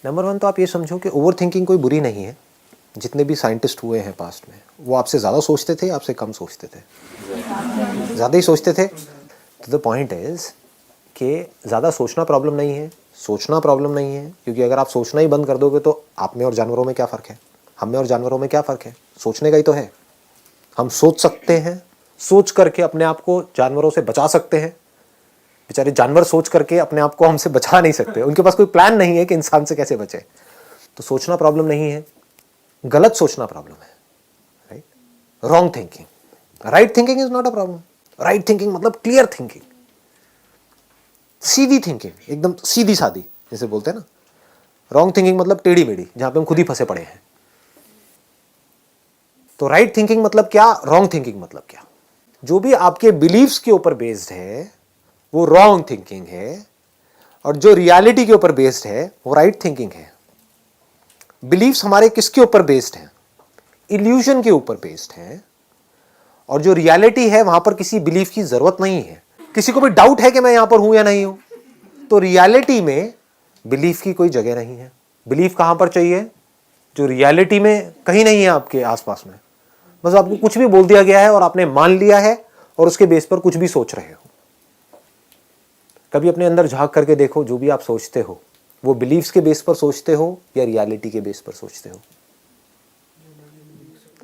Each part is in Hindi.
नंबर वन तो आप ये समझो कि ओवर थिंकिंग कोई बुरी नहीं है। जितने भी साइंटिस्ट हुए हैं पास्ट में, वो आपसे ज़्यादा सोचते थे, आपसे कम सोचते थे? ज़्यादा ही सोचते थे। तो द पॉइंट इज़ कि ज़्यादा सोचना प्रॉब्लम नहीं है, सोचना प्रॉब्लम नहीं है, क्योंकि अगर आप सोचना ही बंद कर दोगे तो आप में और जानवरों में क्या फ़र्क है? हम में और जानवरों में क्या फ़र्क है? सोचने का ही तो है। हम सोच सकते हैं, सोच करके अपने आप को जानवरों से बचा सकते हैं। बेचारे जानवर सोच करके अपने आप को हमसे बचा नहीं सकते, उनके पास कोई प्लान नहीं है कि इंसान से कैसे बचे। तो सोचना प्रॉब्लम नहीं है, गलत सोचना प्रॉब्लम है, right? Wrong thinking. Right thinking is not a problem. Right thinking मतलब क्लियर थिंकिंग, सीधी थिंकिंग, एकदम सीधी सादी जैसे बोलते हैं ना। रॉन्ग थिंकिंग मतलब टेढ़ी मेढ़ी, जहां पे हम खुद ही फंसे पड़े हैं। तो राइट थिंकिंग मतलब क्या, रॉन्ग थिंकिंग मतलब क्या? जो भी आपके बिलीव्स के ऊपर बेस्ड है वो रॉन्ग थिंकिंग है, और जो रियलिटी के ऊपर बेस्ड है वो राइट थिंकिंग है। बिलीव्स हमारे किसके ऊपर बेस्ड हैं? इल्यूजन के ऊपर बेस्ड है, और जो रियलिटी है वहां पर किसी बिलीफ की जरूरत नहीं है। किसी को भी डाउट है कि मैं यहां पर हूं या नहीं हूं, तो रियलिटी में बिलीफ की कोई जगह नहीं है। बिलीफ कहां पर चाहिए? जो रियलिटी में कहीं नहीं है आपके आसपास में। बस आपको कुछ भी बोल दिया गया है और आपने मान लिया है और उसके बेस पर कुछ भी सोच रहे हो। कभी अपने अंदर झांक करके देखो, जो भी आप सोचते हो वो बिलीफ्स के बेस पर सोचते हो या रियलिटी के बेस पर सोचते हो?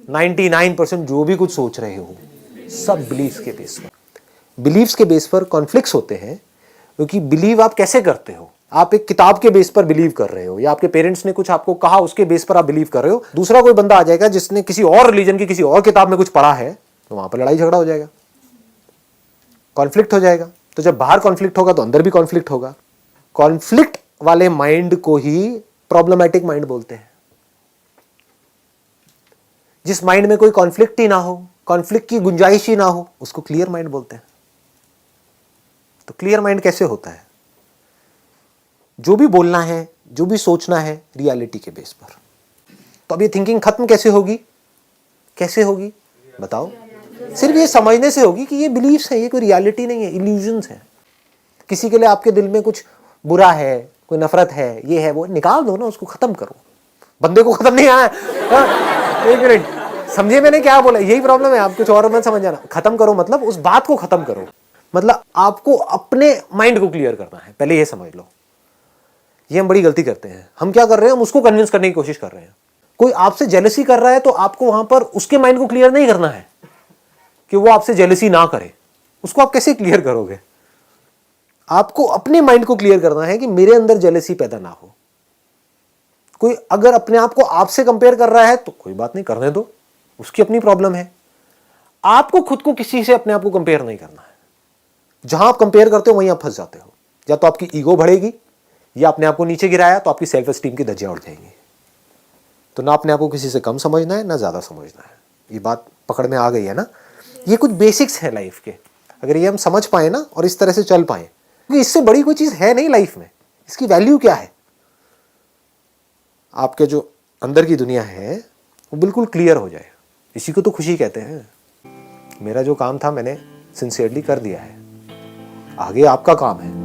99% जो भी कुछ सोच रहे हो सब बिलीफ्स के बेस पर। बिलीव्स के बेस पर कॉन्फ्लिक्ट्स होते हैं, क्योंकि बिलीव आप कैसे करते हो? आप एक किताब के बेस पर बिलीव कर रहे हो, या आपके पेरेंट्स ने कुछ आपको कहा उसके बेस पर आप बिलीव कर रहे हो। दूसरा कोई बंदा आ जाएगा जिसने किसी और रिलीजन की किसी और किताब में कुछ पढ़ा है, तो वहां पर लड़ाई झगड़ा हो जाएगा, कॉन्फ्लिक्ट हो जाएगा। तो जब बाहर कॉन्फ्लिक्ट होगा तो अंदर भी कॉन्फ्लिक्ट होगा। कॉन्फ्लिक्ट वाले माइंड को ही प्रॉब्लमैटिक माइंड बोलते हैं। जिस माइंड में कोई कॉन्फ्लिक्ट ही ना हो, कॉन्फ्लिक्ट की गुंजाइश ही ना हो, उसको क्लियर माइंड बोलते हैं। तो क्लियर माइंड कैसे होता है? जो भी बोलना है, जो भी सोचना है, रियलिटी के बेस पर। तो अब ये थिंकिंग खत्म कैसे होगी? कैसे होगी बताओ? सिर्फ ये समझने से होगी कि ये बिलीफ्स है, ये कोई रियलिटी नहीं है, इल्यूजन्स है। किसी के लिए आपके दिल में कुछ बुरा है, कोई नफरत है, ये है वो, निकाल दो ना, उसको खत्म करो। बंदे को खत्म नहीं आया। एक मिनट, समझे मैंने क्या बोला? यही प्रॉब्लम है, आप कुछ और मत समझ जाना। खत्म करो मतलब उस बात को खत्म करो, मतलब आपको अपने माइंड को क्लियर करना है, पहले ये समझ लो। ये हम बड़ी गलती करते हैं। हम क्या कर रहे हैं? हम उसको कन्विंस करने की कोशिश कर रहे हैं। कोई आपसे जेलसी कर रहा है तो आपको वहां पर उसके माइंड को क्लियर नहीं करना है कि वो आपसे जेलसी ना करे। उसको आप कैसे क्लियर करोगे? आपको अपने माइंड को क्लियर करना है कि मेरे अंदर जेलसी पैदा ना हो। कोई अगर अपने आप को आपसे कंपेयर कर रहा है तो कोई बात नहीं, करने दो, उसकी अपनी प्रॉब्लम है। आपको खुद को किसी से अपने आप को कंपेयर नहीं करना है। जहां आप कंपेयर करते हो वहीं आप फंस जाते हो। या तो आपकी ईगो बढ़ेगी, या अपने आप को नीचे गिराया तो आपकी सेल्फ एस्टीम की धज्जियां उड़ जाएंगी। तो ना अपने आप को किसी से कम समझना है, ना ज्यादा समझना है। ये बात पकड़ में आ गई है ना? ये कुछ बेसिक्स है लाइफ के। अगर ये हम समझ पाए ना और इस तरह से चल पाए, क्योंकि इससे बड़ी कोई चीज है नहीं लाइफ में। इसकी वैल्यू क्या है? आपके जो अंदर की दुनिया है वो बिल्कुल क्लियर हो जाए, इसी को तो खुशी कहते हैं। मेरा जो काम था मैंने सिंसियरली कर दिया है, आगे आपका काम है।